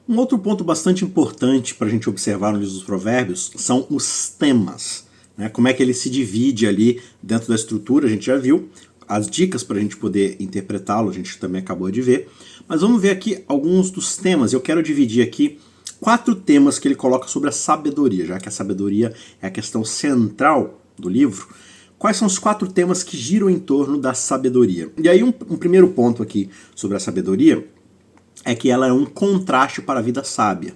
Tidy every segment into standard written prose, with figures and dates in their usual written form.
Um outro ponto bastante importante para a gente observar no livro dos Provérbios são os temas, né? Como é que ele se divide ali dentro da estrutura, a gente já viu. As dicas para a gente poder interpretá-lo, a gente também acabou de ver. Mas vamos ver aqui alguns dos temas. Eu quero dividir aqui 4 temas que ele coloca sobre a sabedoria, já que a sabedoria é a questão central do livro. Quais são os 4 temas que giram em torno da sabedoria? E aí um primeiro ponto aqui sobre a sabedoria é que ela é um contraste para a vida sábia.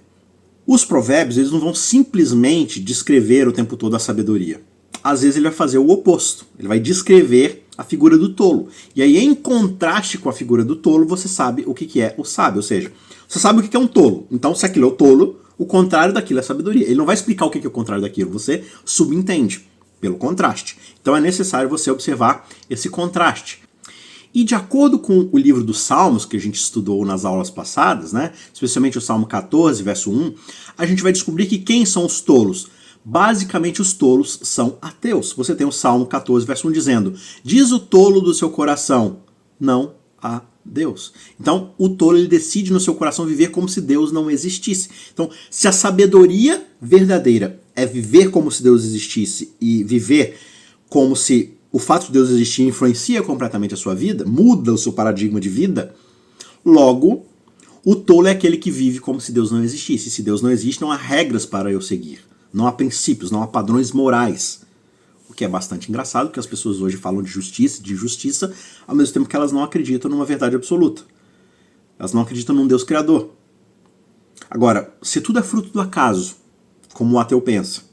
Os provérbios, eles não vão simplesmente descrever o tempo todo a sabedoria. Às vezes ele vai fazer o oposto. Ele vai descrever a figura do tolo. E aí, em contraste com a figura do tolo, você sabe o que é o sábio. Ou seja, você sabe o que é um tolo. Então, se aquilo é o tolo, o contrário daquilo é sabedoria. Ele não vai explicar o que é o contrário daquilo. Você subentende pelo contraste. Então é necessário você observar esse contraste. E de acordo com o livro dos Salmos, que a gente estudou nas aulas passadas, né, especialmente o Salmo 14, verso 1, a gente vai descobrir que quem são os tolos? Basicamente os tolos são ateus. Você tem o Salmo 14, verso 1 dizendo: diz o tolo do seu coração, não há Deus. Então o tolo ele decide no seu coração viver como se Deus não existisse. Então se a sabedoria verdadeira é viver como se Deus existisse e viver como se o fato de Deus existir influencia completamente a sua vida, muda o seu paradigma de vida, logo, o tolo é aquele que vive como se Deus não existisse. Se Deus não existe, não há regras para eu seguir. Não há princípios, não há padrões morais. O que é bastante engraçado, porque as pessoas hoje falam de justiça, ao mesmo tempo que elas não acreditam numa verdade absoluta. Elas não acreditam num Deus criador. Agora, se tudo é fruto do acaso, como o ateu pensa,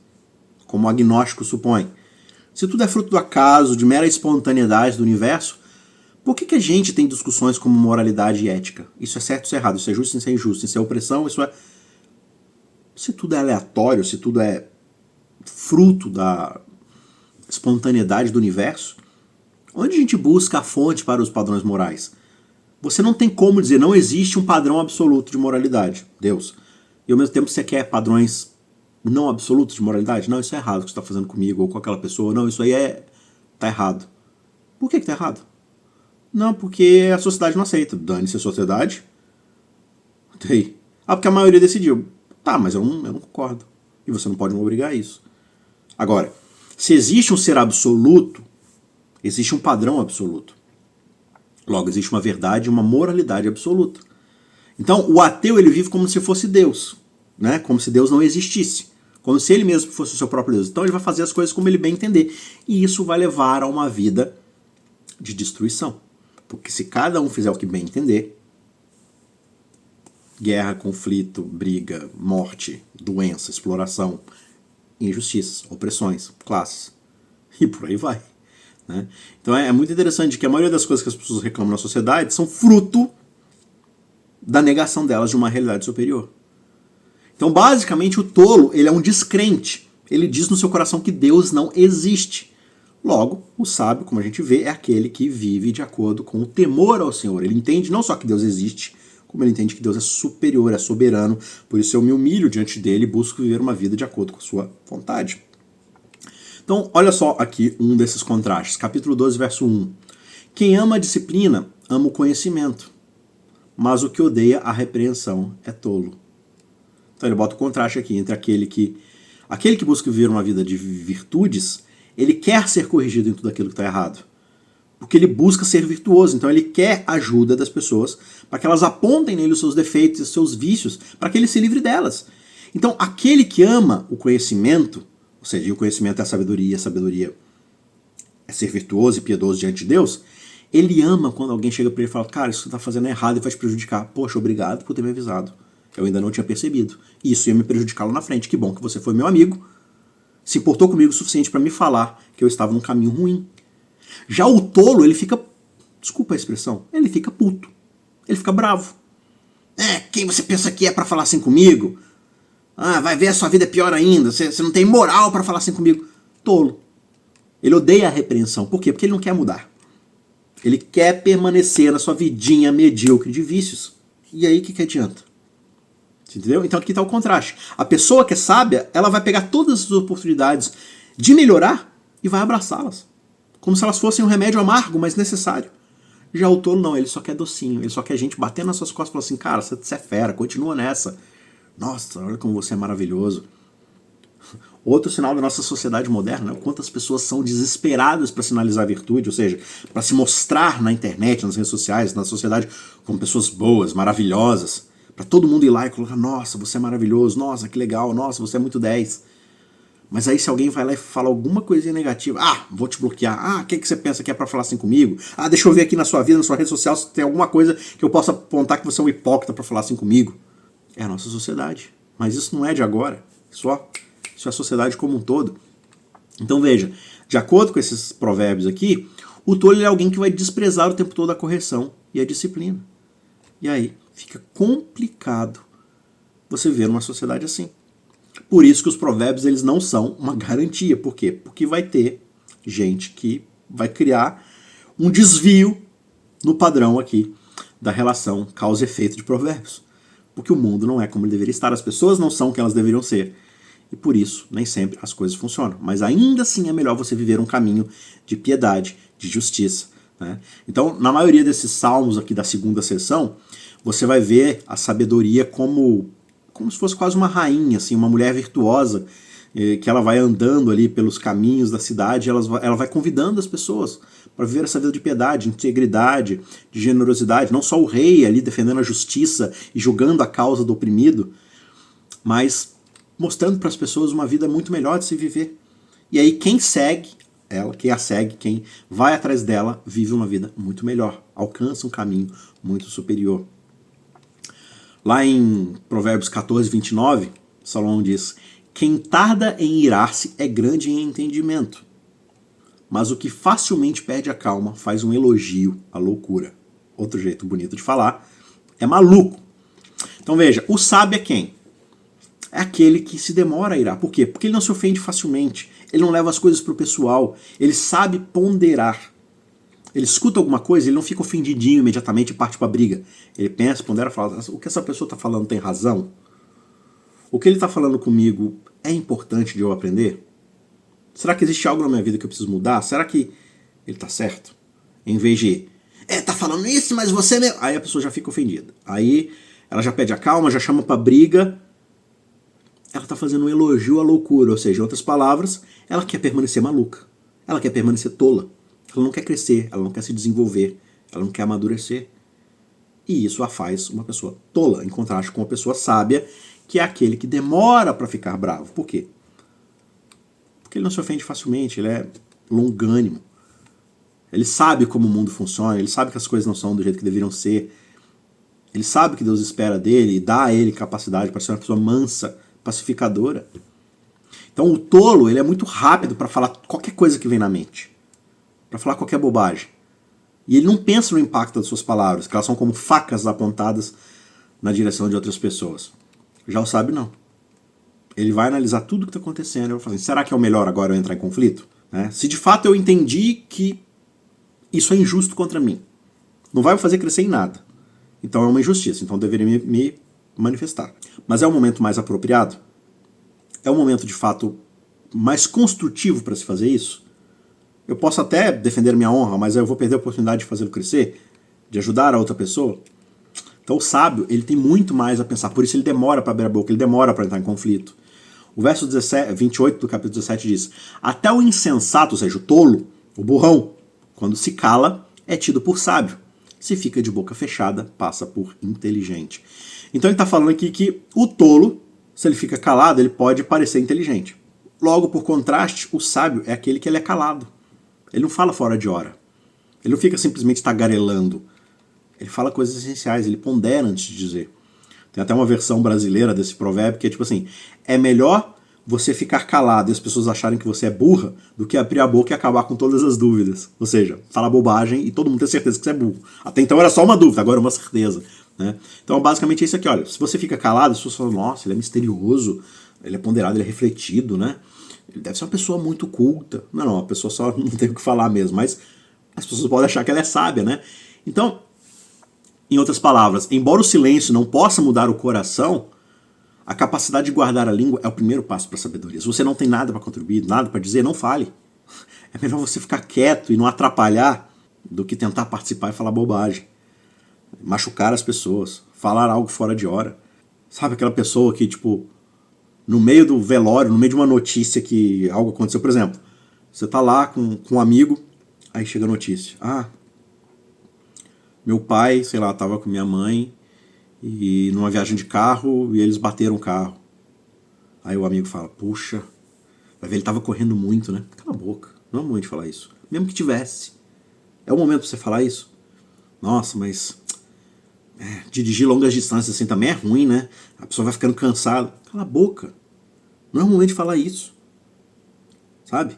como o agnóstico supõe, se tudo é fruto do acaso, de mera espontaneidade do universo, por que a gente tem discussões como moralidade e ética? Isso é certo, isso é errado, isso é justo, isso é injusto, isso é opressão, isso é... Se tudo é aleatório, se tudo é fruto da espontaneidade do universo, onde a gente busca a fonte para os padrões morais? Você não tem como dizer, não existe um padrão absoluto de moralidade, Deus. E ao mesmo tempo você quer padrões não absolutos de moralidade? Não, isso é errado o que você está fazendo comigo ou com aquela pessoa. Não, isso aí tá errado. Por que tá errado? Não, porque a sociedade não aceita. Dane-se a sociedade. Aí. Porque a maioria decidiu. Tá, mas eu não concordo. E você não pode me obrigar a isso. Agora, se existe um ser absoluto, existe um padrão absoluto. Logo, existe uma verdade e uma moralidade absoluta. Então, o ateu ele vive como se fosse Deus, né? Como se Deus não existisse. Como se ele mesmo fosse o seu próprio Deus. Então ele vai fazer as coisas como ele bem entender. E isso vai levar a uma vida de destruição. Porque se cada um fizer o que bem entender, guerra, conflito, briga, morte, doença, exploração, injustiças, opressões, classes, e por aí vai. Né? Então é muito interessante que a maioria das coisas que as pessoas reclamam na sociedade são fruto da negação delas de uma realidade superior. Então, basicamente, o tolo ele é um descrente. Ele diz no seu coração que Deus não existe. Logo, o sábio, como a gente vê, é aquele que vive de acordo com o temor ao Senhor. Ele entende não só que Deus existe, como ele entende que Deus é superior, é soberano. Por isso eu me humilho diante dele e busco viver uma vida de acordo com a sua vontade. Então, olha só aqui um desses contrastes. Capítulo 12, verso 1. Quem ama a disciplina, ama o conhecimento. Mas o que odeia a repreensão é tolo. Então ele bota o contraste aqui entre aquele que busca viver uma vida de virtudes, ele quer ser corrigido em tudo aquilo que está errado. Porque ele busca ser virtuoso, então ele quer a ajuda das pessoas para que elas apontem nele os seus defeitos, os seus vícios, para que ele se livre delas. Então aquele que ama o conhecimento, ou seja, o conhecimento é a sabedoria é ser virtuoso e piedoso diante de Deus, ele ama quando alguém chega para ele e fala, cara, isso que você está fazendo é errado e vai te prejudicar. Poxa, obrigado por ter me avisado. Eu ainda não tinha percebido. E isso ia me prejudicar lá na frente. Que bom que você foi meu amigo. Se importou comigo o suficiente para me falar que eu estava num caminho ruim. Já o tolo, ele fica... Desculpa a expressão. Ele fica puto. Ele fica bravo. Quem você pensa que é para falar assim comigo? Vai ver, a sua vida é pior ainda. Você não tem moral para falar assim comigo. Tolo. Ele odeia a repreensão. Por quê? Porque ele não quer mudar. Ele quer permanecer na sua vidinha medíocre de vícios. E aí, o que adianta? Entendeu? Então aqui está o contraste. A pessoa que é sábia, ela vai pegar todas as oportunidades de melhorar e vai abraçá-las. Como se elas fossem um remédio amargo, mas necessário. Já o tolo não, ele só quer docinho, ele só quer gente batendo nas suas costas e falando assim, cara, você é fera, continua nessa. Nossa, olha como você é maravilhoso. Outro sinal da nossa sociedade moderna, né? Quantas pessoas são desesperadas para sinalizar a virtude, ou seja, para se mostrar na internet, nas redes sociais, na sociedade, como pessoas boas, maravilhosas, para todo mundo ir lá e colocar, nossa, você é maravilhoso, nossa, que legal, nossa, você é muito 10. Mas aí se alguém vai lá e fala alguma coisinha negativa, vou te bloquear, o que você pensa que é para falar assim comigo? Deixa eu ver aqui na sua vida, na sua rede social, se tem alguma coisa que eu possa apontar que você é um hipócrita para falar assim comigo. É a nossa sociedade, mas isso não é de agora, isso é a sociedade como um todo. Então veja, de acordo com esses provérbios aqui, o tolo é alguém que vai desprezar o tempo todo a correção e a disciplina. E aí fica complicado você ver uma sociedade assim. Por isso que os provérbios eles não são uma garantia. Por quê? Porque vai ter gente que vai criar um desvio no padrão aqui da relação causa e efeito de provérbios. Porque o mundo não é como ele deveria estar, as pessoas não são o que elas deveriam ser. E por isso, nem sempre as coisas funcionam. Mas ainda assim é melhor você viver um caminho de piedade, de justiça. Né? Então, na maioria desses salmos aqui da segunda sessão, você vai ver a sabedoria como se fosse quase uma rainha, assim, uma mulher virtuosa, que ela vai andando ali pelos caminhos da cidade, ela vai convidando as pessoas para viver essa vida de piedade, de integridade, de generosidade. Não só o rei ali defendendo a justiça e julgando a causa do oprimido, mas mostrando para as pessoas uma vida muito melhor de se viver. E aí quem segue ela, quem a segue, quem vai atrás dela, vive uma vida muito melhor, alcança um caminho muito superior. Lá em Provérbios 14, 29, Salomão diz: quem tarda em irar-se é grande em entendimento, mas o que facilmente perde a calma faz um elogio à loucura. Outro jeito bonito de falar é maluco. Então veja, o sábio é quem? É aquele que se demora a irar. Por quê? Porque ele não se ofende facilmente, ele não leva as coisas para o pessoal, ele sabe ponderar. Ele escuta alguma coisa, ele não fica ofendidinho imediatamente e parte para a briga. Ele pensa, pondera e fala, o que essa pessoa está falando tem razão? O que ele está falando comigo é importante de eu aprender? Será que existe algo na minha vida que eu preciso mudar? Será que ele está certo? Em vez de, tá falando isso, mas você mesmo... Aí a pessoa já fica ofendida. Aí ela já pede a calma, já chama para briga. Ela está fazendo um elogio à loucura, ou seja, em outras palavras, ela quer permanecer maluca. Ela quer permanecer tola. Ela não quer crescer, ela não quer se desenvolver, ela não quer amadurecer. E isso a faz uma pessoa tola, em contraste com uma pessoa sábia, que é aquele que demora para ficar bravo. Por quê? Porque ele não se ofende facilmente, ele é longânimo. Ele sabe como o mundo funciona, ele sabe que as coisas não são do jeito que deveriam ser. Ele sabe que Deus espera dele e dá a ele capacidade para ser uma pessoa mansa, pacificadora. Então o tolo ele é muito rápido para falar qualquer coisa que vem na mente. Para falar qualquer bobagem. E ele não pensa no impacto das suas palavras, que elas são como facas apontadas na direção de outras pessoas. Já o sábio não. Ele vai analisar tudo o que está acontecendo e vai falar assim, será que é o melhor agora eu entrar em conflito? Se de fato eu entendi que isso é injusto contra mim, não vai me fazer crescer em nada. Então é uma injustiça, então eu deveria me manifestar. Mas é o momento mais apropriado? É o momento de fato mais construtivo para se fazer isso? Eu posso até defender minha honra, mas eu vou perder a oportunidade de fazê-lo crescer, de ajudar a outra pessoa. Então o sábio, ele tem muito mais a pensar, por isso ele demora para abrir a boca, ele demora para entrar em conflito. O verso 28 do capítulo 17 diz, até o insensato, ou seja, o tolo, o burrão, quando se cala, é tido por sábio. Se fica de boca fechada, passa por inteligente. Então ele está falando aqui que o tolo, se ele fica calado, ele pode parecer inteligente. Logo, por contraste, o sábio é aquele que ele é calado. Ele não fala fora de hora. Ele não fica simplesmente tagarelando. Ele fala coisas essenciais, ele pondera antes de dizer. Tem até uma versão brasileira desse provérbio que é tipo assim, é melhor você ficar calado e as pessoas acharem que você é burra do que abrir a boca e acabar com todas as dúvidas. Ou seja, falar bobagem e todo mundo ter certeza que você é burro. Até então era só uma dúvida, agora é uma certeza. Né? Então basicamente é isso aqui, olha, se você fica calado, as pessoas falam, nossa, ele é misterioso, ele é ponderado, ele é refletido, né? Ele deve ser uma pessoa muito culta. Não, a pessoa só não tem o que falar mesmo, mas as pessoas podem achar que ela é sábia, né? Então, em outras palavras, embora o silêncio não possa mudar o coração, a capacidade de guardar a língua é o primeiro passo para a sabedoria. Se você não tem nada para contribuir, nada para dizer, não fale. É melhor você ficar quieto e não atrapalhar do que tentar participar e falar bobagem, machucar as pessoas, falar algo fora de hora. Sabe aquela pessoa que, tipo, no meio do velório, no meio de uma notícia que algo aconteceu, por exemplo, você tá lá com um amigo, aí chega a notícia. Ah, meu pai, sei lá, tava com minha mãe e numa viagem de carro e eles bateram o carro. Aí o amigo fala, puxa, vai ver, ele tava correndo muito, né? Cala a boca, não é o momento de falar isso. Mesmo que tivesse. É o momento pra você falar isso? Nossa, mas dirigir longas distâncias assim também é ruim, né? A pessoa vai ficando cansada. Cala a boca. Não é o momento de falar isso. Sabe?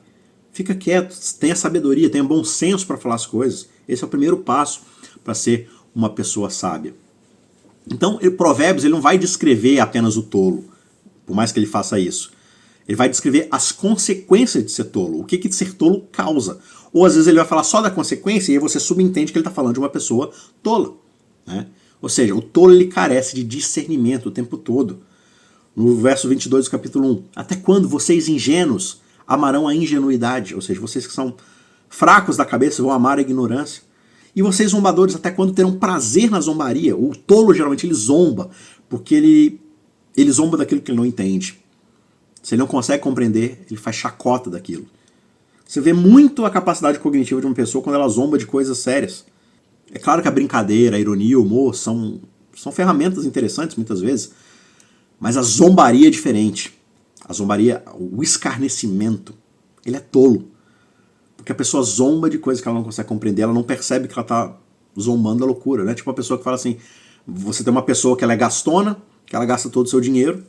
Fica quieto, tenha sabedoria, tenha bom senso para falar as coisas. Esse é o primeiro passo para ser uma pessoa sábia. Então, Provérbios ele não vai descrever apenas o tolo, por mais que ele faça isso. Ele vai descrever as consequências de ser tolo, o que ser tolo causa. Ou às vezes ele vai falar só da consequência e aí você subentende que ele está falando de uma pessoa tola. Né? Ou seja, o tolo ele carece de discernimento o tempo todo. No verso 22 do capítulo 1, até quando vocês ingênuos amarão a ingenuidade? Ou seja, vocês que são fracos da cabeça vão amar a ignorância. E vocês zombadores, até quando terão prazer na zombaria? O tolo geralmente ele zomba, porque ele zomba daquilo que ele não entende. Se ele não consegue compreender, ele faz chacota daquilo. Você vê muito a capacidade cognitiva de uma pessoa quando ela zomba de coisas sérias. É claro que a brincadeira, a ironia, o humor são ferramentas interessantes muitas vezes, mas a zombaria é diferente. A zombaria, o escarnecimento, ele é tolo. Porque a pessoa zomba de coisas que ela não consegue compreender, ela não percebe que ela está zombando da loucura, né? Tipo uma pessoa que fala assim, você tem uma pessoa que ela é gastona, que ela gasta todo o seu dinheiro,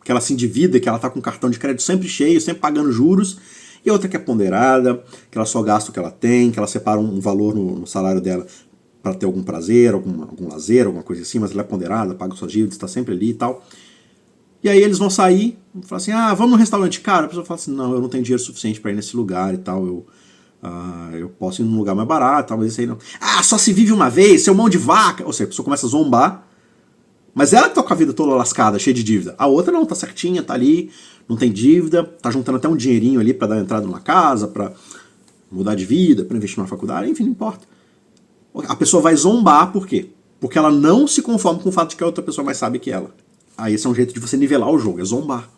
que ela se endivida, que ela está com o cartão de crédito sempre cheio, sempre pagando juros, e outra que é ponderada, que ela só gasta o que ela tem, que ela separa um valor no salário dela para ter algum prazer, algum lazer, alguma coisa assim, mas ela é ponderada, paga suas dívidas, está sempre ali e tal. E aí eles vão sair, falar assim, vamos no restaurante caro. A pessoa fala assim, não, eu não tenho dinheiro suficiente para ir nesse lugar e tal, eu posso ir num lugar mais barato, mas isso aí não. Só se vive uma vez, seu mão de vaca. Ou seja, a pessoa começa a zombar, mas ela que tá com a vida toda lascada, cheia de dívida. A outra não, tá certinha, tá ali, não tem dívida, tá juntando até um dinheirinho ali para dar entrada numa casa, para mudar de vida, para investir numa faculdade, enfim, não importa. A pessoa vai zombar, por quê? Porque ela não se conforma com o fato de que a outra pessoa mais sabe que ela. Aí esse é um jeito de você nivelar o jogo, é zombar.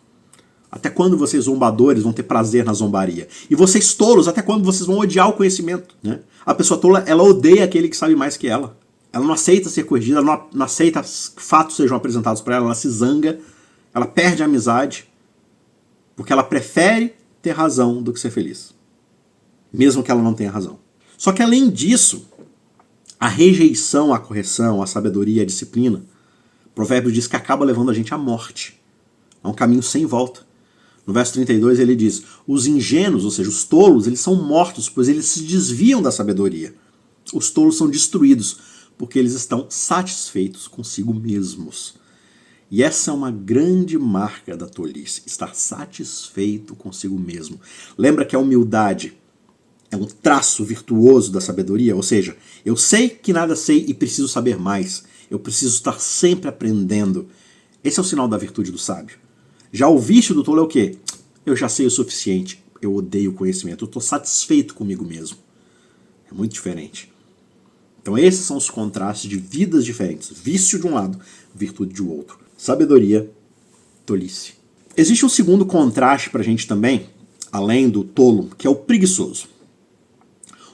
Até quando vocês zombadores vão ter prazer na zombaria? E vocês tolos, até quando vocês vão odiar o conhecimento? Né? A pessoa tola, ela odeia aquele que sabe mais que ela. Ela não aceita ser corrigida, ela não aceita que fatos sejam apresentados para ela, ela se zanga, ela perde a amizade, porque ela prefere ter razão do que ser feliz. Mesmo que ela não tenha razão. Só que além disso, a rejeição à correção, à sabedoria, à disciplina, o provérbio diz que acaba levando a gente à morte. É um caminho sem volta. No verso 32 ele diz, os ingênuos, ou seja, os tolos, eles são mortos, pois eles se desviam da sabedoria. Os tolos são destruídos, porque eles estão satisfeitos consigo mesmos. E essa é uma grande marca da tolice, estar satisfeito consigo mesmo. Lembra que a humildade é um traço virtuoso da sabedoria? Ou seja, eu sei que nada sei e preciso saber mais. Eu preciso estar sempre aprendendo. Esse é o sinal da virtude do sábio. Já o vício do tolo é o quê? Eu já sei o suficiente. Eu odeio o conhecimento. Eu estou satisfeito comigo mesmo. É muito diferente. Então esses são os contrastes de vidas diferentes. Vício de um lado, virtude de outro. Sabedoria, tolice. Existe um segundo contraste para a gente também, além do tolo, que é o preguiçoso.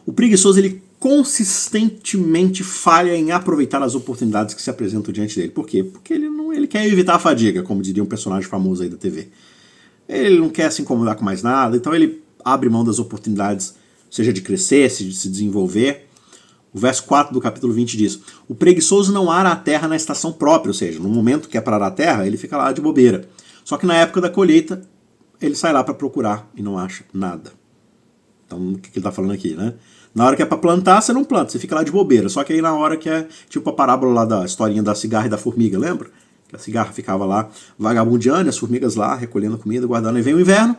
O preguiçoso, ele consistentemente falha em aproveitar as oportunidades que se apresentam diante dele. Por quê? Porque ele quer evitar a fadiga, como diria um personagem famoso aí da TV. Ele não quer se incomodar com mais nada, então ele abre mão das oportunidades, seja de crescer, de se desenvolver. O verso 4 do capítulo 20 diz, o preguiçoso não ara a terra na estação própria, ou seja, no momento que é para arar a terra, ele fica lá de bobeira. Só que na época da colheita, ele sai lá para procurar e não acha nada. Então, o que ele está falando aqui, né? Na hora que é para plantar, você não planta, você fica lá de bobeira. Só que aí na hora que é, tipo a parábola lá da historinha da cigarra e da formiga, lembra? Que a cigarra ficava lá vagabundeando, as formigas lá recolhendo comida, guardando. Aí vem o inverno,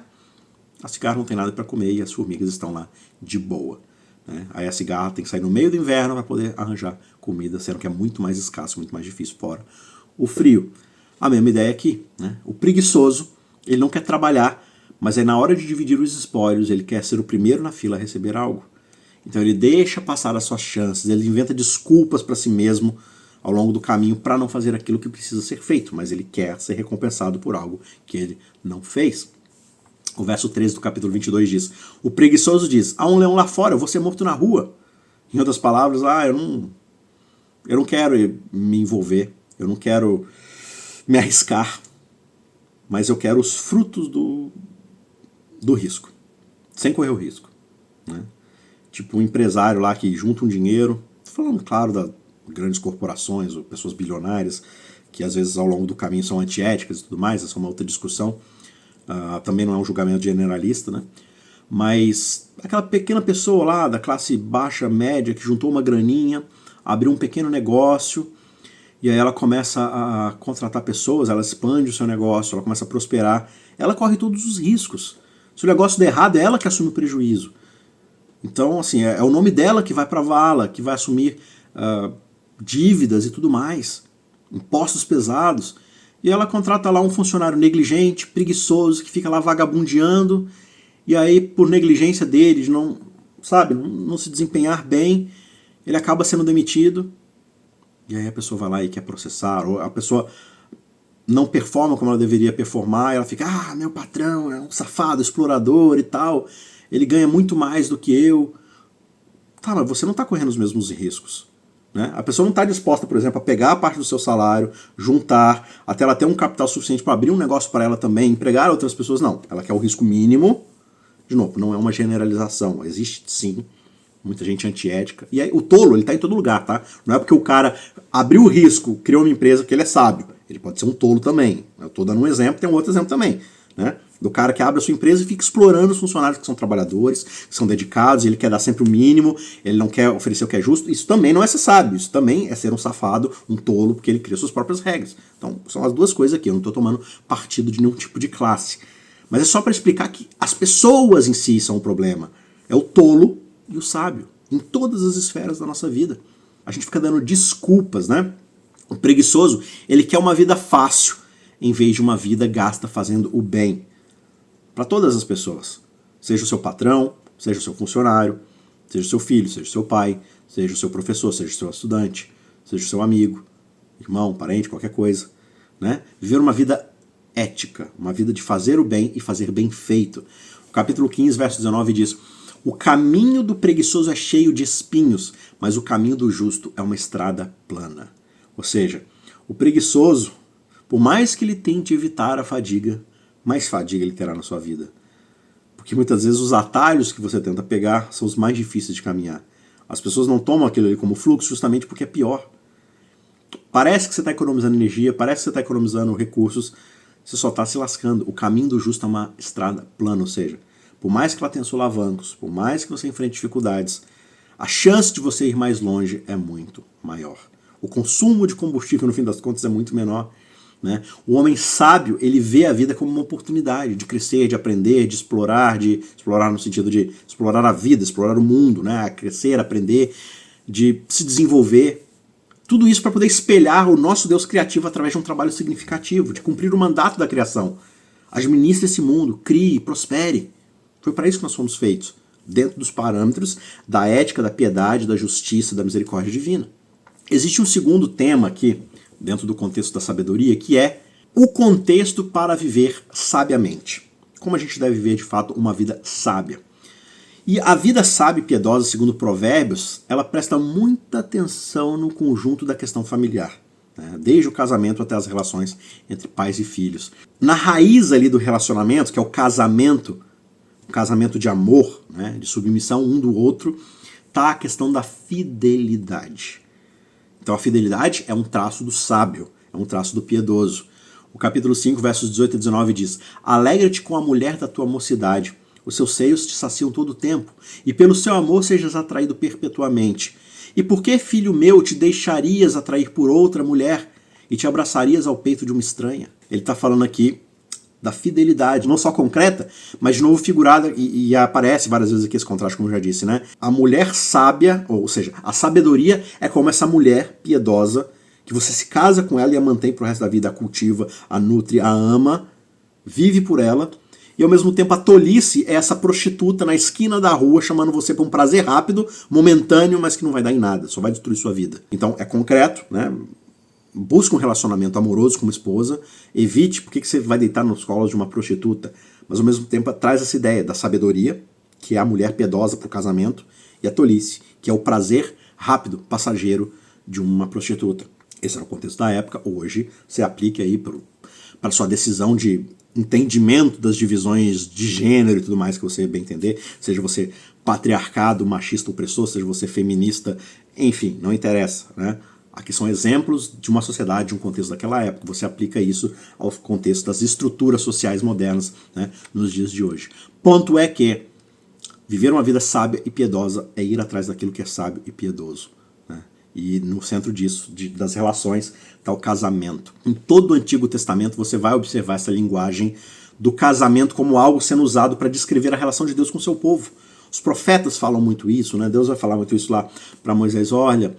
a cigarra não tem nada para comer e as formigas estão lá de boa. Né? Aí a cigarra tem que sair no meio do inverno para poder arranjar comida, sendo que é muito mais escasso, muito mais difícil fora o frio. A mesma ideia aqui. Né? O preguiçoso, ele não quer trabalhar, mas aí na hora de dividir os espólios, ele quer ser o primeiro na fila a receber algo. Então ele deixa passar as suas chances, ele inventa desculpas para si mesmo ao longo do caminho para não fazer aquilo que precisa ser feito, mas ele quer ser recompensado por algo que ele não fez. O verso 13 do capítulo 22 diz: o preguiçoso diz, há um leão lá fora, eu vou ser morto na rua. Em outras palavras, eu não quero me envolver, eu não quero me arriscar, mas eu quero os frutos do risco, sem correr o risco, né? Tipo um empresário lá que junta um dinheiro, tô falando, claro, das grandes corporações ou pessoas bilionárias, que às vezes ao longo do caminho são antiéticas e tudo mais, essa é uma outra discussão. Também não é um julgamento generalista, né? Mas aquela pequena pessoa lá da classe baixa, média, que juntou uma graninha, abriu um pequeno negócio, e aí ela começa a contratar pessoas, ela expande o seu negócio, ela começa a prosperar, ela corre todos os riscos. Se o negócio der errado, é ela que assume o prejuízo. Então, assim, é o nome dela que vai pra vala, que vai assumir dívidas e tudo mais, impostos pesados. E ela contrata lá um funcionário negligente, preguiçoso, que fica lá vagabundeando, e aí, por negligência dele, de não se desempenhar bem, ele acaba sendo demitido, e aí a pessoa vai lá e quer processar, ou a pessoa não performa como ela deveria performar, e ela fica, meu patrão é um safado, explorador e tal, ele ganha muito mais do que eu. Tá, mas você não está correndo os mesmos riscos. Né? A pessoa não está disposta, por exemplo, a pegar a parte do seu salário, juntar, até ela ter um capital suficiente para abrir um negócio para ela também, empregar outras pessoas. Não, ela quer o risco mínimo. De novo, não é uma generalização, existe sim muita gente antiética. E aí, o tolo, ele está em todo lugar, tá? Não é porque o cara abriu o risco, criou uma empresa, que ele é sábio. Ele pode ser um tolo também. Eu estou dando um exemplo, tem um outro exemplo também, né? Do cara que abre a sua empresa e fica explorando os funcionários que são trabalhadores, que são dedicados, ele quer dar sempre o mínimo, ele não quer oferecer o que é justo. Isso também não é ser sábio, isso também é ser um safado, um tolo, porque ele cria suas próprias regras. Então, são as duas coisas aqui, eu não estou tomando partido de nenhum tipo de classe. Mas é só para explicar que as pessoas em si são o problema. É o tolo e o sábio, em todas as esferas da nossa vida. A gente fica dando desculpas, né? O preguiçoso, ele quer uma vida fácil, em vez de uma vida gasta fazendo o bem. Para todas as pessoas. Seja o seu patrão, seja o seu funcionário, seja o seu filho, seja o seu pai, seja o seu professor, seja o seu estudante, seja o seu amigo, irmão, parente, qualquer coisa. Né? Viver uma vida ética, uma vida de fazer o bem e fazer bem feito. O capítulo 15, verso 19 diz: o caminho do preguiçoso é cheio de espinhos, mas o caminho do justo é uma estrada plana. Ou seja, o preguiçoso, por mais que ele tente evitar a fadiga, mais fadiga ele terá na sua vida. Porque muitas vezes os atalhos que você tenta pegar são os mais difíceis de caminhar. As pessoas não tomam aquilo ali como fluxo justamente porque é pior. Parece que você está economizando energia, parece que você está economizando recursos, você só está se lascando. O caminho do justo é uma estrada plana, ou seja, por mais que ela tenha solavancos, por mais que você enfrente dificuldades, a chance de você ir mais longe é muito maior. O consumo de combustível, no fim das contas, é muito menor. Né? O homem sábio, ele vê a vida como uma oportunidade de crescer, de aprender, de explorar no sentido de explorar a vida, explorar o mundo, né? Crescer, aprender, de se desenvolver. Tudo isso para poder espelhar o nosso Deus criativo através de um trabalho significativo, de cumprir o mandato da criação. Administre esse mundo, crie, prospere. Foi para isso que nós fomos feitos, dentro dos parâmetros da ética, da piedade, da justiça, da misericórdia divina. Existe um segundo tema aqui, dentro do contexto da sabedoria, que é o contexto para viver sabiamente. Como a gente deve viver, de fato, uma vida sábia. E a vida sábia e piedosa, segundo Provérbios, ela presta muita atenção no conjunto da questão familiar, né? Desde o casamento até as relações entre pais e filhos. Na raiz ali do relacionamento, que é o casamento de amor, né? De submissão um do outro, está a questão da fidelidade. Então a fidelidade é um traço do sábio, é um traço do piedoso. O capítulo 5, versos 18 e 19 diz: alegra-te com a mulher da tua mocidade, os seus seios te saciam todo o tempo, e pelo seu amor sejas atraído perpetuamente. E por que, filho meu, te deixarias atrair por outra mulher e te abraçarias ao peito de uma estranha? Ele está falando aqui da fidelidade, não só concreta, mas de novo figurada, e aparece várias vezes aqui esse contraste, como eu já disse, né? A mulher sábia, ou seja, a sabedoria é como essa mulher piedosa, que você se casa com ela e a mantém pro resto da vida, a cultiva, a nutre, a ama, vive por ela, E ao mesmo tempo a tolice é essa prostituta na esquina da rua chamando você para um prazer rápido, momentâneo, mas que não vai dar em nada, só vai destruir sua vida. Então é concreto, né? Busque um relacionamento amoroso com uma esposa, evite, porque você vai deitar nos colos de uma prostituta, mas ao mesmo tempo traz essa ideia da sabedoria, que é a mulher piedosa para o casamento, e a tolice, que é o prazer rápido, passageiro de uma prostituta. Esse era o contexto da época, hoje você aplica aí para sua decisão de entendimento das divisões de gênero e tudo mais que você bem entender, seja você patriarcado, machista, opressor, seja você feminista, enfim, não interessa, né? Aqui são exemplos de uma sociedade, de um contexto daquela época. Você aplica isso ao contexto das estruturas sociais modernas, né, nos dias de hoje. Ponto é que viver uma vida sábia e piedosa é ir atrás daquilo que é sábio e piedoso. Né? E no centro disso, das relações, está o casamento. Em todo o Antigo Testamento você vai observar essa linguagem do casamento como algo sendo usado para descrever a relação de Deus com o seu povo. Os profetas falam muito isso, né? Deus vai falar muito isso lá para Moisés. Olha,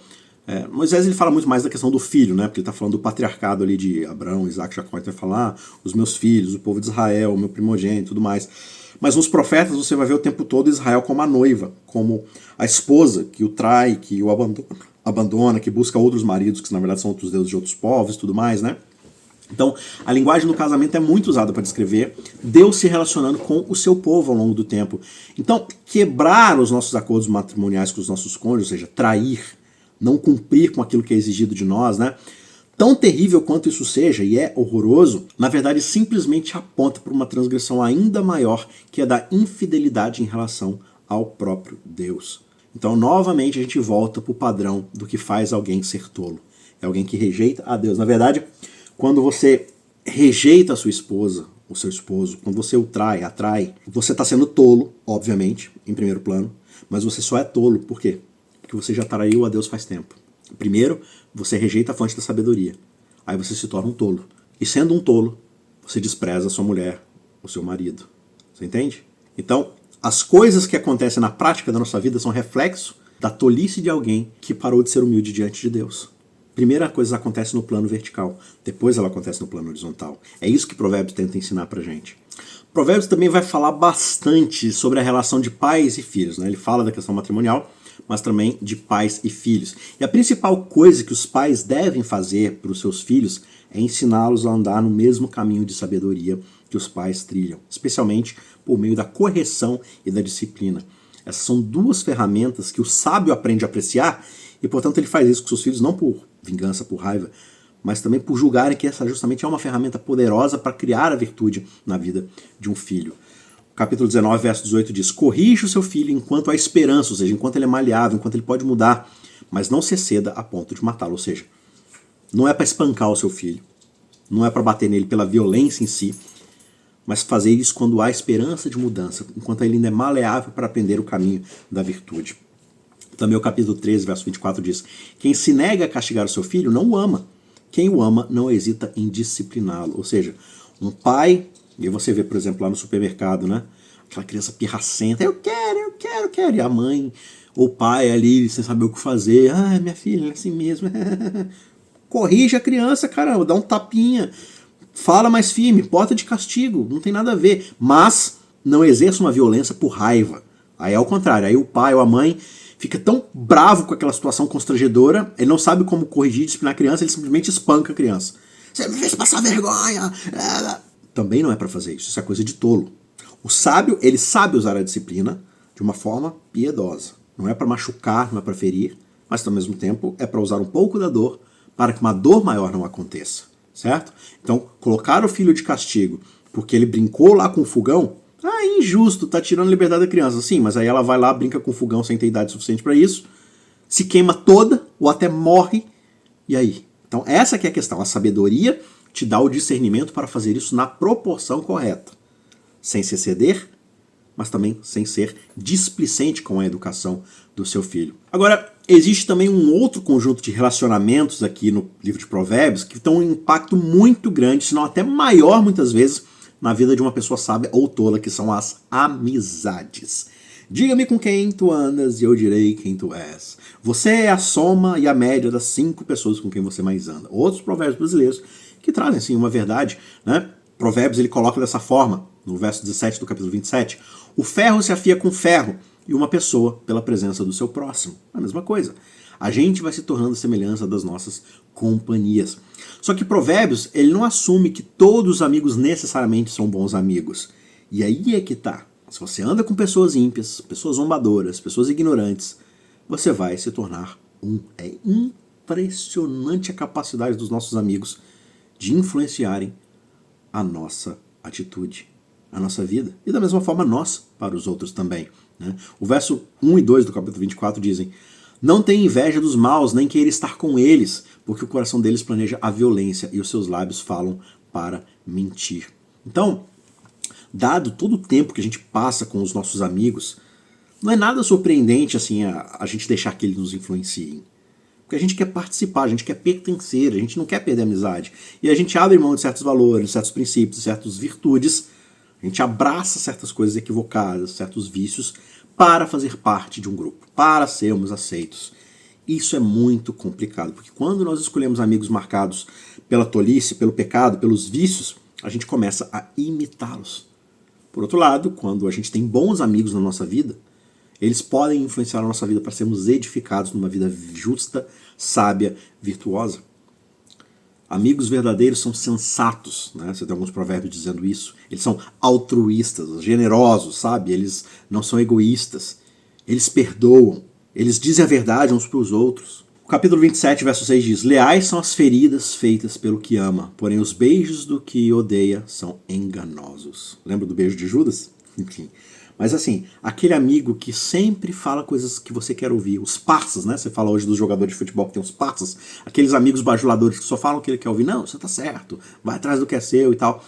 Moisés ele fala muito mais da questão do filho, né? Porque ele está falando do patriarcado ali de Abraão, Isaac, Jacó, ele vai falar os meus filhos, o povo de Israel, o meu primogênito e tudo mais. Mas nos profetas você vai ver o tempo todo Israel como a noiva, como a esposa que o trai, que o abandona, que busca outros maridos, que na verdade são outros deuses de outros povos e tudo mais, né? Então, a linguagem do casamento é muito usada para descrever Deus se relacionando com o seu povo ao longo do tempo. Então, quebrar os nossos acordos matrimoniais com os nossos cônjuges, ou seja, trair, não cumprir com aquilo que é exigido de nós, né? Tão terrível quanto isso seja, e é horroroso, na verdade simplesmente aponta para uma transgressão ainda maior, que é da infidelidade em relação ao próprio Deus. Então, novamente, a gente volta para o padrão do que faz alguém ser tolo. É alguém que rejeita a Deus. Na verdade, quando você rejeita a sua esposa, o seu esposo, quando você o trai, atrai, você está sendo tolo, obviamente, em primeiro plano, mas você só é tolo. Por quê? Porque você já traiu a Deus faz tempo. Primeiro, você rejeita a fonte da sabedoria. Aí você se torna um tolo. E sendo um tolo, você despreza a sua mulher, o seu marido. Você entende? Então, as coisas que acontecem na prática da nossa vida são reflexo da tolice de alguém que parou de ser humilde diante de Deus. Primeira coisa acontece no plano vertical, depois ela acontece no plano horizontal. É isso que Provérbios tenta ensinar pra gente. Provérbios também vai falar bastante sobre a relação de pais e filhos, né? Ele fala da questão matrimonial, mas também de pais e filhos. E a principal coisa que os pais devem fazer para os seus filhos é ensiná-los a andar no mesmo caminho de sabedoria que os pais trilham, especialmente por meio da correção e da disciplina. Essas são duas ferramentas que o sábio aprende a apreciar e, portanto, ele faz isso com seus filhos não por vingança, por raiva, mas também por julgarem que essa justamente é uma ferramenta poderosa para criar a virtude na vida de um filho. Capítulo 19, verso 18 diz: corrija o seu filho enquanto há esperança, ou seja, enquanto ele é maleável, enquanto ele pode mudar, mas não se exceda a ponto de matá-lo. Ou seja, não é para espancar o seu filho, não é para bater nele pela violência em si, mas fazer isso quando há esperança de mudança, enquanto ele ainda é maleável para aprender o caminho da virtude. Também o capítulo 13, verso 24 diz: quem se nega a castigar o seu filho não o ama, quem o ama não hesita em discipliná-lo. Ou seja, um pai... E aí você vê, por exemplo, lá no supermercado, né? Aquela criança pirracenta, eu quero. E a mãe ou o pai ali, sem saber o que fazer. Ah, minha filha, é assim mesmo. Corrige a criança, caramba, dá um tapinha. Fala mais firme, bota de castigo, não tem nada a ver. Mas não exerça uma violência por raiva. Aí é ao contrário, aí o pai ou a mãe fica tão bravo com aquela situação constrangedora, ele não sabe como corrigir, disciplinar a criança, ele simplesmente espanca a criança. Você me fez passar vergonha. Também não é para fazer isso é coisa de tolo. O sábio, ele sabe usar a disciplina de uma forma piedosa. Não é para machucar, não é para ferir, mas ao mesmo tempo é para usar um pouco da dor para que uma dor maior não aconteça, certo? Então, colocar o filho de castigo porque ele brincou lá com o fogão, é injusto, tá tirando a liberdade da criança. Sim, mas aí ela vai lá, brinca com o fogão sem ter idade suficiente para isso, se queima toda ou até morre, e aí? Então essa que é a questão, a sabedoria te dá o discernimento para fazer isso na proporção correta, sem se exceder, mas também sem ser displicente com a educação do seu filho. Agora, existe também um outro conjunto de relacionamentos aqui no livro de Provérbios que tem um impacto muito grande, se não até maior muitas vezes, na vida de uma pessoa sábia ou tola, que são as amizades. Diga-me com quem tu andas e eu direi quem tu és. Você é a soma e a média das 5 pessoas com quem você mais anda. Outros provérbios brasileiros que trazem, sim, uma verdade, né? Provérbios ele coloca dessa forma, no verso 17 do capítulo 27, o ferro se afia com ferro e uma pessoa pela presença do seu próximo. A mesma coisa. A gente vai se tornando semelhança das nossas companhias. Só que Provérbios, ele não assume que todos os amigos necessariamente são bons amigos. E aí é que tá. Se você anda com pessoas ímpias, pessoas zombadoras, pessoas ignorantes, você vai se tornar um. É impressionante a capacidade dos nossos amigos de influenciarem a nossa atitude, a nossa vida. E da mesma forma nós para os outros também. Né? O verso 1 e 2 do capítulo 24 dizem: não tenha inveja dos maus, nem queira estar com eles, porque o coração deles planeja a violência e os seus lábios falam para mentir. Então, dado todo o tempo que a gente passa com os nossos amigos, não é nada surpreendente assim a gente deixar que eles nos influenciem. Porque a gente quer participar, a gente quer pertencer, a gente não quer perder a amizade. E a gente abre mão de certos valores, certos princípios, certas virtudes, a gente abraça certas coisas equivocadas, certos vícios, para fazer parte de um grupo, para sermos aceitos. Isso é muito complicado, porque quando nós escolhemos amigos marcados pela tolice, pelo pecado, pelos vícios, a gente começa a imitá-los. Por outro lado, quando a gente tem bons amigos na nossa vida, eles podem influenciar a nossa vida para sermos edificados numa vida justa, sábia, virtuosa. Amigos verdadeiros são sensatos, né? Você tem alguns provérbios dizendo isso. Eles são altruístas, generosos, sabe? Eles não são egoístas. Eles perdoam. Eles dizem a verdade uns para os outros. O capítulo 27, verso 6 diz: leais são as feridas feitas pelo que ama, porém os beijos do que odeia são enganosos. Lembra do beijo de Judas? Enfim. Mas assim, aquele amigo que sempre fala coisas que você quer ouvir, os parças, né? Você fala hoje dos jogadores de futebol que tem os parças, aqueles amigos bajuladores que só falam o que ele quer ouvir. Não, você tá certo, vai atrás do que é seu e tal.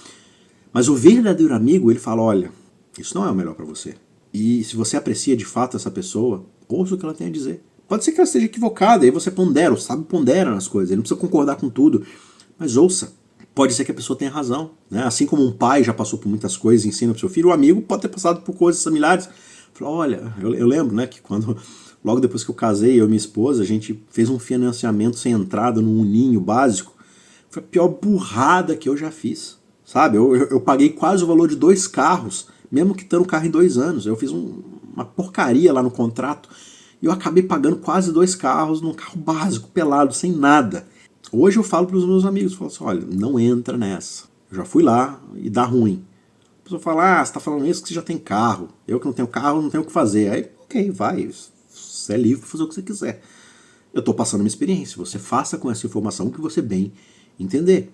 Mas o verdadeiro amigo, ele fala: olha, isso não é o melhor para você. E se você aprecia de fato essa pessoa, ouça o que ela tem a dizer. Pode ser que ela esteja equivocada, aí você pondera, o sábio pondera nas coisas, ele não precisa concordar com tudo, mas ouça. Pode ser que a pessoa tenha razão, né? Assim como um pai já passou por muitas coisas e ensina para o seu filho, o amigo pode ter passado por coisas similares. Falou: olha, eu lembro, né, que quando, logo depois que eu casei, eu e minha esposa, a gente fez um financiamento sem entrada num uninho básico. Foi a pior burrada que eu já fiz, sabe? Eu paguei quase o valor de 2 carros, mesmo quitando o carro em 2 anos. Eu fiz uma porcaria lá no contrato e eu acabei pagando quase 2 carros num carro básico, pelado, sem nada. Hoje eu falo para os meus amigos, falo assim: olha, não entra nessa. Eu já fui lá e dá ruim. A pessoa fala: ah, você está falando isso que você já tem carro. Eu que não tenho carro, não tenho o que fazer. Aí, ok, vai, você é livre para fazer o que você quiser. Eu estou passando uma experiência, você faça com essa informação o que você bem entender.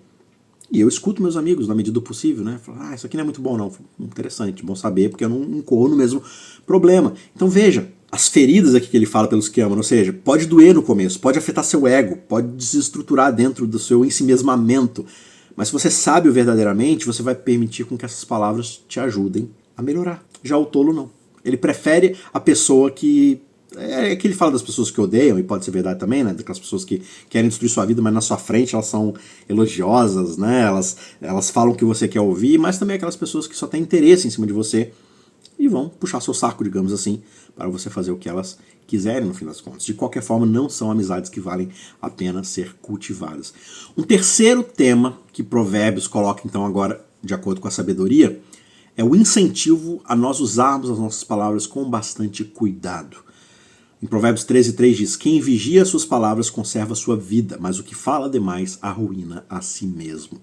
E eu escuto meus amigos na medida do possível, né? Falo: ah, isso aqui não é muito bom não. Interessante, bom saber, porque eu não incorro no mesmo problema. Então veja, as feridas aqui que ele fala pelos que amam, ou seja, pode doer no começo, pode afetar seu ego, pode desestruturar dentro do seu ensimesmamento, mas se você sabe o verdadeiramente, você vai permitir com que essas palavras te ajudem a melhorar. Já o tolo não. Ele prefere a pessoa que... É que ele fala das pessoas que odeiam, e pode ser verdade também, né? Daquelas pessoas que querem destruir sua vida, mas na sua frente elas são elogiosas, né? Elas falam o que você quer ouvir, mas também aquelas pessoas que só têm interesse em cima de você e vão puxar seu saco, digamos assim, para você fazer o que elas quiserem no fim das contas. De qualquer forma, não são amizades que valem a pena ser cultivadas. Um terceiro tema que Provérbios coloca então agora, de acordo com a sabedoria, é o incentivo a nós usarmos as nossas palavras com bastante cuidado. Em Provérbios 13:3 diz: quem vigia suas palavras conserva sua vida, mas o que fala demais arruína a si mesmo.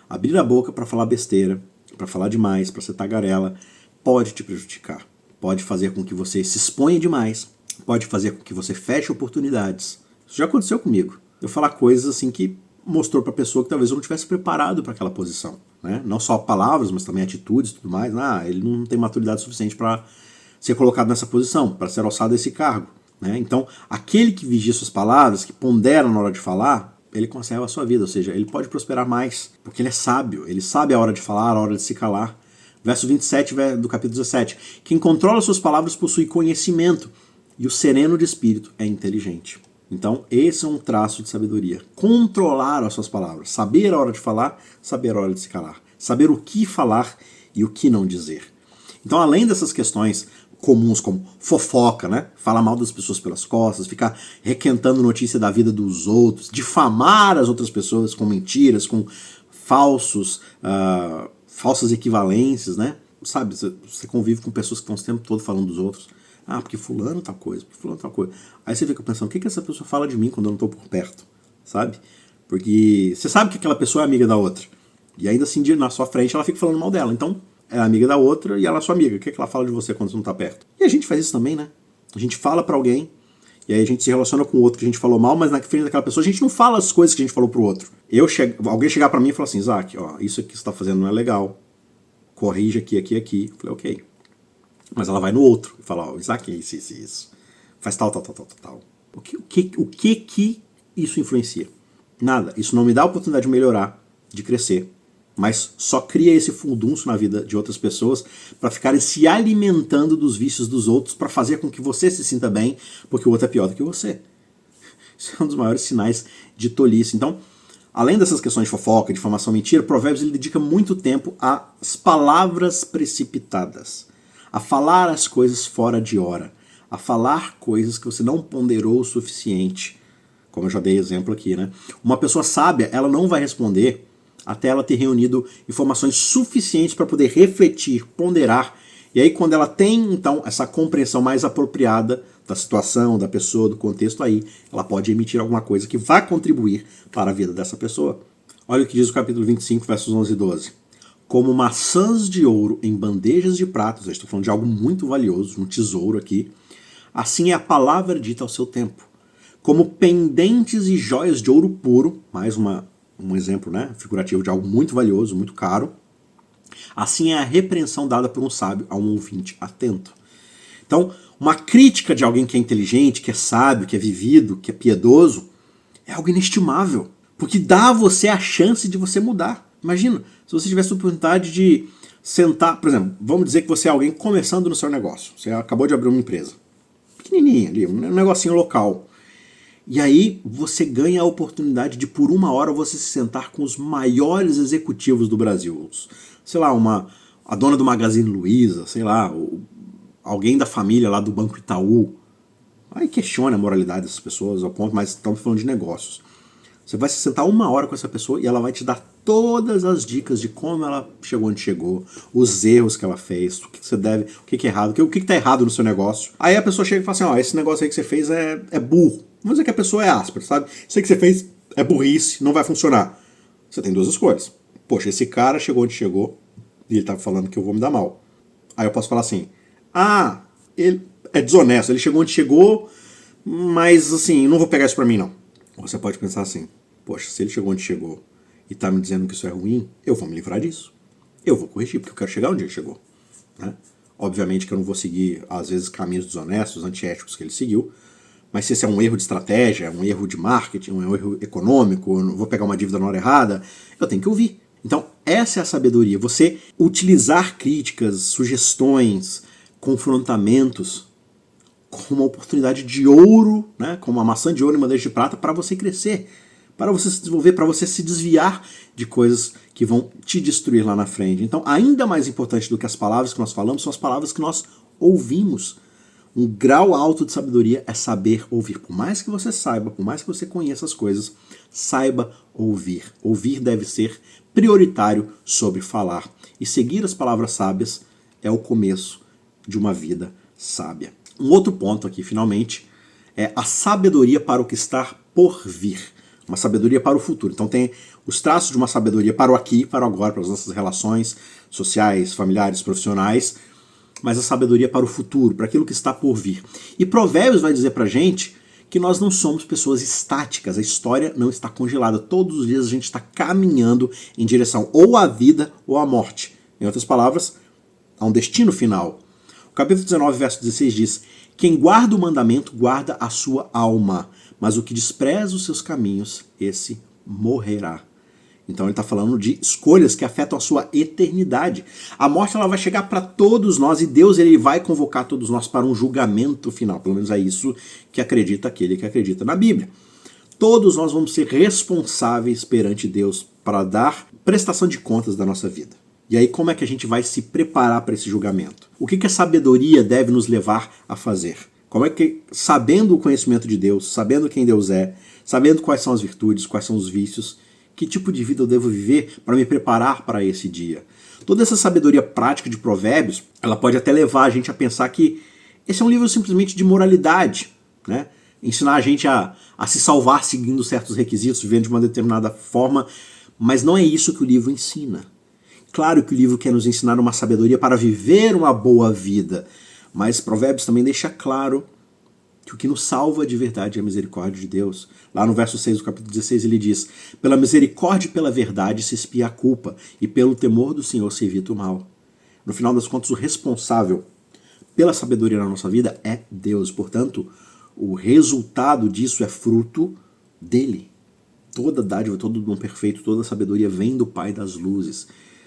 Abrir a boca para falar besteira, para falar demais, para ser tagarela, pode te prejudicar. Pode fazer com que você se exponha demais, pode fazer com que você feche oportunidades. Isso já aconteceu comigo. Eu falar coisas assim que mostrou para a pessoa que talvez eu não tivesse preparado para aquela posição, né? Não só palavras, mas também atitudes e tudo mais. Ah, ele não tem maturidade suficiente para ser colocado nessa posição, para ser alçado a esse cargo, né? Então, aquele que vigia suas palavras, que pondera na hora de falar, ele conserva a sua vida, ou seja, ele pode prosperar mais, porque ele é sábio, ele sabe a hora de falar, a hora de se calar. Verso 27 do capítulo 17. Quem controla suas palavras possui conhecimento, e o sereno de espírito é inteligente. Então, esse é um traço de sabedoria. Controlar as suas palavras. Saber a hora de falar, saber a hora de se calar. Saber o que falar e o que não dizer. Então, além dessas questões comuns como fofoca, né? Falar mal das pessoas pelas costas, ficar requentando notícia da vida dos outros, difamar as outras pessoas com mentiras, com falsas equivalências, né? sabe, você convive com pessoas que estão o tempo todo falando dos outros. Ah, porque fulano tal coisa, porque fulano tal coisa. Aí você fica pensando, o que essa pessoa fala de mim quando eu não tô por perto, sabe? Porque você sabe que aquela pessoa é amiga da outra. E ainda assim, na sua frente, ela fica falando mal dela. Então, é amiga da outra e ela é sua amiga. O que ela fala de você quando você não tá perto? E a gente faz isso também, né? A gente fala pra alguém, e aí a gente se relaciona com o outro que a gente falou mal, mas na frente daquela pessoa a gente não fala as coisas que a gente falou pro outro. Alguém chegar pra mim e falar assim, Isaac, ó, isso aqui que você tá fazendo não é legal. Corrige aqui, aqui, aqui. Eu falei, ok. Mas ela vai no outro e fala, ó, Isaac, isso. Faz tal. O que isso influencia? Nada. Isso não me dá a oportunidade de melhorar, de crescer, mas só cria esse fundunço na vida de outras pessoas para ficarem se alimentando dos vícios dos outros para fazer com que você se sinta bem, porque o outro é pior do que você. Isso é um dos maiores sinais de tolice. Então, além dessas questões de fofoca, difamação, mentira, Provérbios ele dedica muito tempo às palavras precipitadas, a falar as coisas fora de hora, a falar coisas que você não ponderou o suficiente. Como eu já dei exemplo aqui, né? Uma pessoa sábia, ela não vai responder até ela ter reunido informações suficientes para poder refletir, ponderar, e aí quando ela tem, então, essa compreensão mais apropriada da situação, da pessoa, do contexto, aí ela pode emitir alguma coisa que vai contribuir para a vida dessa pessoa. Olha o que diz o capítulo 25, versos 11 e 12. Como maçãs de ouro em bandejas de prata, estou falando de algo muito valioso, um tesouro aqui, assim é a palavra dita ao seu tempo. Como pendentes e joias de ouro puro, mais um exemplo, né, figurativo de algo muito valioso, muito caro, assim é a repreensão dada por um sábio a um ouvinte atento. Então, uma crítica de alguém que é inteligente, que é sábio, que é vivido, que é piedoso, é algo inestimável, porque dá a você a chance de você mudar. Imagina, se você tivesse a oportunidade de sentar, por exemplo, vamos dizer que você é alguém começando no seu negócio, você acabou de abrir uma empresa, pequenininha ali, um negocinho local. E aí você ganha a oportunidade de por uma hora você se sentar com os maiores executivos do Brasil. Sei lá, a dona do Magazine Luiza, sei lá, alguém da família lá do Banco Itaú. Aí questiona a moralidade dessas pessoas ao ponto, mas estamos falando de negócios. Você vai se sentar uma hora com essa pessoa e ela vai te dar todas as dicas de como ela chegou onde chegou, os erros que ela fez, o que você deve, o que é errado, o que está errado no seu negócio. Aí a pessoa chega e fala assim, ó, esse negócio aí que você fez é burro. Vamos dizer que a pessoa é áspera, sabe? Isso aí que você fez é burrice, não vai funcionar. Você tem duas escolhas. Poxa, esse cara chegou onde chegou e ele tá falando que eu vou me dar mal. Aí eu posso falar assim, ele é desonesto, ele chegou onde chegou, mas assim, não vou pegar isso pra mim não. Ou você pode pensar assim, poxa, se ele chegou onde chegou e tá me dizendo que isso é ruim, eu vou me livrar disso. Eu vou corrigir, porque eu quero chegar onde ele chegou. Né? Obviamente que eu não vou seguir, às vezes, caminhos desonestos, antiéticos que ele seguiu, mas se esse é um erro de estratégia, um erro de marketing, um erro econômico, eu não vou pegar uma dívida na hora errada, eu tenho que ouvir. Então, essa é a sabedoria. Você utilizar críticas, sugestões, confrontamentos como uma oportunidade de ouro, né, como uma maçã de ouro em bandeja de prata para você crescer, para você se desenvolver, para você se desviar de coisas que vão te destruir lá na frente. Então, ainda mais importante do que as palavras que nós falamos são as palavras que nós ouvimos. Um grau alto de sabedoria é saber ouvir. Por mais que você saiba, por mais que você conheça as coisas, saiba ouvir. Ouvir deve ser prioritário sobre falar. E seguir as palavras sábias é o começo de uma vida sábia. Um outro ponto aqui, finalmente, é a sabedoria para o que está por vir. Uma sabedoria para o futuro. Então tem os traços de uma sabedoria para o aqui, para o agora, para as nossas relações sociais, familiares, profissionais, mas a sabedoria para o futuro, para aquilo que está por vir. E Provérbios vai dizer pra gente que nós não somos pessoas estáticas, a história não está congelada. Todos os dias a gente está caminhando em direção ou à vida ou à morte. Em outras palavras, a um destino final. O capítulo 19, verso 16 diz, quem guarda o mandamento guarda a sua alma, mas o que despreza os seus caminhos, esse morrerá. Então ele está falando de escolhas que afetam a sua eternidade. A morte ela vai chegar para todos nós e Deus ele vai convocar todos nós para um julgamento final. Pelo menos é isso que acredita aquele que acredita na Bíblia. Todos nós vamos ser responsáveis perante Deus para dar prestação de contas da nossa vida. E aí como é que a gente vai se preparar para esse julgamento? O que a sabedoria deve nos levar a fazer? Como é que, sabendo o conhecimento de Deus, sabendo quem Deus é, sabendo quais são as virtudes, quais são os vícios, que tipo de vida eu devo viver para me preparar para esse dia? Toda essa sabedoria prática de Provérbios, ela pode até levar a gente a pensar que esse é um livro simplesmente de moralidade, né? Ensinar a gente a se salvar seguindo certos requisitos, vivendo de uma determinada forma, mas não é isso que o livro ensina. Claro que o livro quer nos ensinar uma sabedoria para viver uma boa vida, mas Provérbios também deixa claro que o que nos salva de verdade é a misericórdia de Deus. Lá no verso 6 do capítulo 16 ele diz: pela misericórdia e pela verdade se expia a culpa, e pelo temor do Senhor se evita o mal. No final das contas, o responsável pela sabedoria na nossa vida é Deus. Portanto, o resultado disso é fruto dele. Toda dádiva, todo dom perfeito, toda sabedoria vem do Pai das luzes.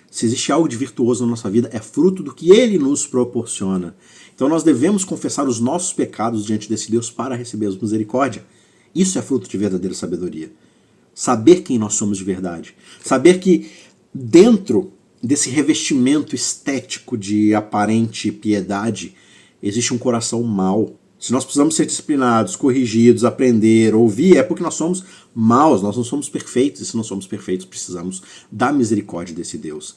Se existe algo de virtuoso na nossa vida, é fruto do que Ele nos proporciona. Então nós devemos confessar os nossos pecados diante desse Deus para recebermos misericórdia. Isso é fruto de verdadeira sabedoria. Saber quem nós somos de verdade. Saber que dentro desse revestimento estético de aparente piedade, existe um coração mau. Se nós precisamos ser disciplinados, corrigidos, aprender, ouvir, é porque nós somos maus, nós não somos perfeitos, e se não somos perfeitos, precisamos da misericórdia desse Deus.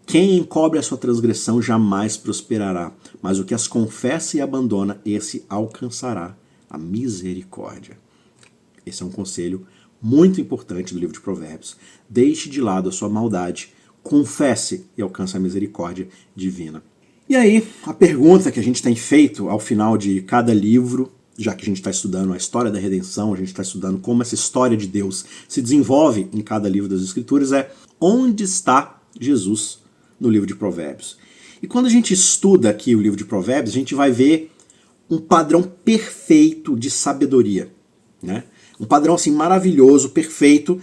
Quem encobre a sua transgressão jamais prosperará, mas o que as confessa e abandona, esse alcançará a misericórdia. Esse é um conselho muito importante do livro de Provérbios. Deixe de lado a sua maldade, confesse e alcance a misericórdia divina. E aí, a pergunta que a gente tem feito ao final de cada livro, já que a gente está estudando a história da redenção, a gente está estudando como essa história de Deus se desenvolve em cada livro das Escrituras, é: onde está Jesus no livro de Provérbios? E quando a gente estuda aqui o livro de Provérbios, a gente vai ver um padrão perfeito de sabedoria, né? Um padrão assim maravilhoso, perfeito,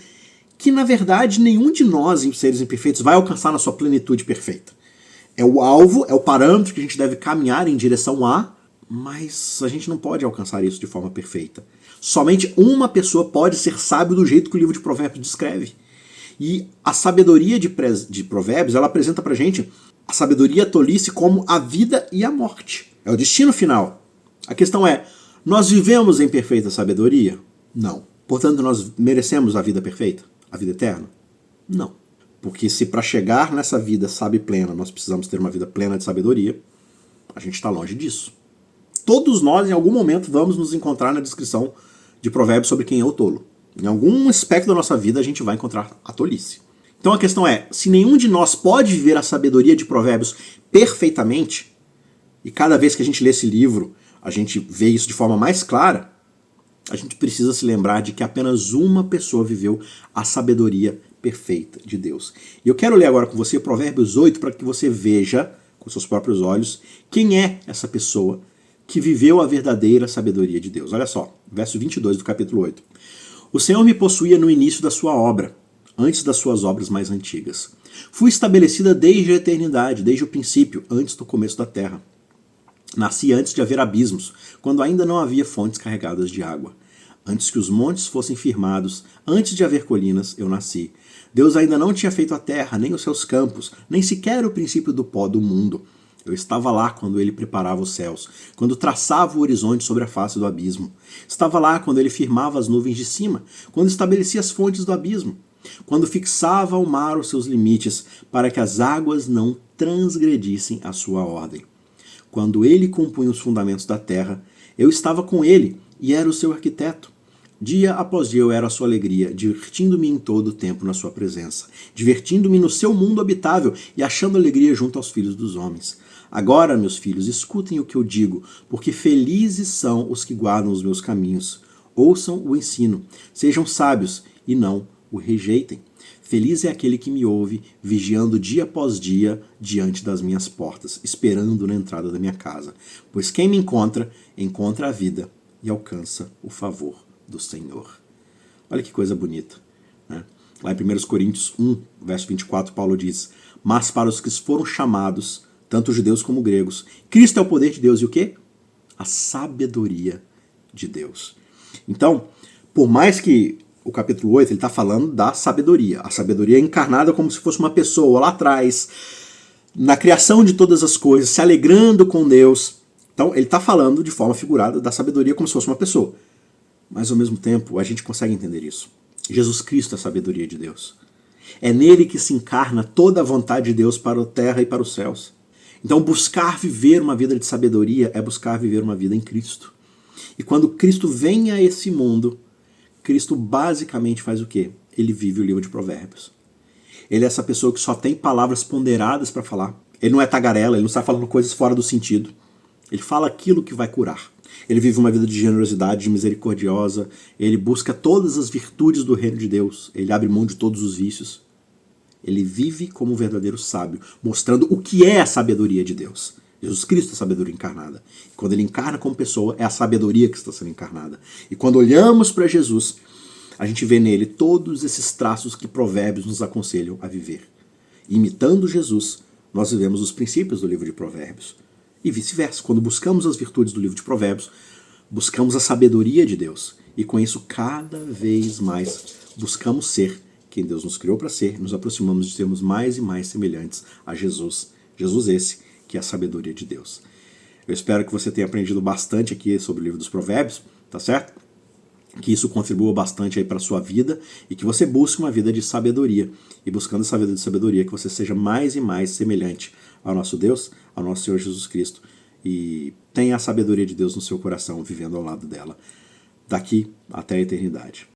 que na verdade nenhum de nós, seres imperfeitos, vai alcançar na sua plenitude perfeita. É o alvo, é o parâmetro que a gente deve caminhar em direção a, mas a gente não pode alcançar isso de forma perfeita. Somente uma pessoa pode ser sábio do jeito que o livro de Provérbios descreve. E a sabedoria de Provérbios, ela apresenta pra gente a sabedoria e a tolice como a vida e a morte. É o destino final. A questão é, nós vivemos em perfeita sabedoria? Não. Portanto, nós merecemos a vida perfeita? A vida eterna? Não. Porque se para chegar nessa vida plena nós precisamos ter uma vida plena de sabedoria, a gente está longe disso. Todos nós, em algum momento, vamos nos encontrar na descrição de Provérbios sobre quem é o tolo. Em algum aspecto da nossa vida a gente vai encontrar a tolice. Então a questão é, se nenhum de nós pode viver a sabedoria de Provérbios perfeitamente, e cada vez que a gente lê esse livro, a gente vê isso de forma mais clara, a gente precisa se lembrar de que apenas uma pessoa viveu a sabedoria perfeita de Deus. E eu quero ler agora com você Provérbios 8 para que você veja com seus próprios olhos quem é essa pessoa que viveu a verdadeira sabedoria de Deus. Olha só, verso 22 do capítulo 8. O Senhor me possuía no início da sua obra, antes das suas obras mais antigas. Fui estabelecida desde a eternidade, desde o princípio, antes do começo da terra. Nasci antes de haver abismos, quando ainda não havia fontes carregadas de água. Antes que os montes fossem firmados, antes de haver colinas, eu nasci. Deus ainda não tinha feito a terra, nem os seus campos, nem sequer o princípio do pó do mundo. Eu estava lá quando ele preparava os céus, quando traçava o horizonte sobre a face do abismo. Estava lá quando ele firmava as nuvens de cima, quando estabelecia as fontes do abismo, quando fixava ao mar os seus limites, para que as águas não transgredissem a sua ordem. Quando ele compunha os fundamentos da terra, eu estava com ele e era o seu arquiteto. Dia após dia eu era a sua alegria, divertindo-me em todo o tempo na sua presença, divertindo-me no seu mundo habitável e achando alegria junto aos filhos dos homens. Agora, meus filhos, escutem o que eu digo, porque felizes são os que guardam os meus caminhos. Ouçam o ensino, sejam sábios e não o rejeitem. Feliz é aquele que me ouve, vigiando dia após dia diante das minhas portas, esperando na entrada da minha casa. Pois quem me encontra, encontra a vida e alcança o favor do Senhor. Olha que coisa bonita, né? Lá em 1 Coríntios 1, verso 24, Paulo diz: mas para os que foram chamados, tanto judeus como gregos, Cristo é o poder de Deus e o quê? A sabedoria de Deus. Então, por mais que o capítulo 8 ele está falando da sabedoria, a sabedoria encarnada como se fosse uma pessoa lá atrás, na criação de todas as coisas, se alegrando com Deus. Então, ele está falando de forma figurada da sabedoria como se fosse uma pessoa. Mas, ao mesmo tempo, a gente consegue entender isso. Jesus Cristo é a sabedoria de Deus. É nele que se encarna toda a vontade de Deus para a terra e para os céus. Então, buscar viver uma vida de sabedoria é buscar viver uma vida em Cristo. E quando Cristo vem a esse mundo, Cristo basicamente faz o quê? Ele vive o livro de Provérbios. Ele é essa pessoa que só tem palavras ponderadas para falar. Ele não é tagarela, ele não está falando coisas fora do sentido. Ele fala aquilo que vai curar. Ele vive uma vida de generosidade, de misericordiosa. Ele busca todas as virtudes do reino de Deus. Ele abre mão de todos os vícios. Ele vive como um verdadeiro sábio, mostrando o que é a sabedoria de Deus. Jesus Cristo é a sabedoria encarnada. E quando ele encarna como pessoa, é a sabedoria que está sendo encarnada. E quando olhamos para Jesus, a gente vê nele todos esses traços que Provérbios nos aconselham a viver. Imitando Jesus, nós vivemos os princípios do livro de Provérbios. E vice-versa. Quando buscamos as virtudes do livro de Provérbios, buscamos a sabedoria de Deus. E com isso, cada vez mais buscamos ser quem Deus nos criou para ser, nos aproximamos de sermos mais e mais semelhantes a Jesus. Jesus esse, que é a sabedoria de Deus. Eu espero que você tenha aprendido bastante aqui sobre o livro dos Provérbios, tá certo? Que isso contribua bastante aí para a sua vida e que você busque uma vida de sabedoria. E buscando essa vida de sabedoria, que você seja mais e mais semelhante ao nosso Deus, ao nosso Senhor Jesus Cristo. E tenha a sabedoria de Deus no seu coração, vivendo ao lado dela, daqui até a eternidade.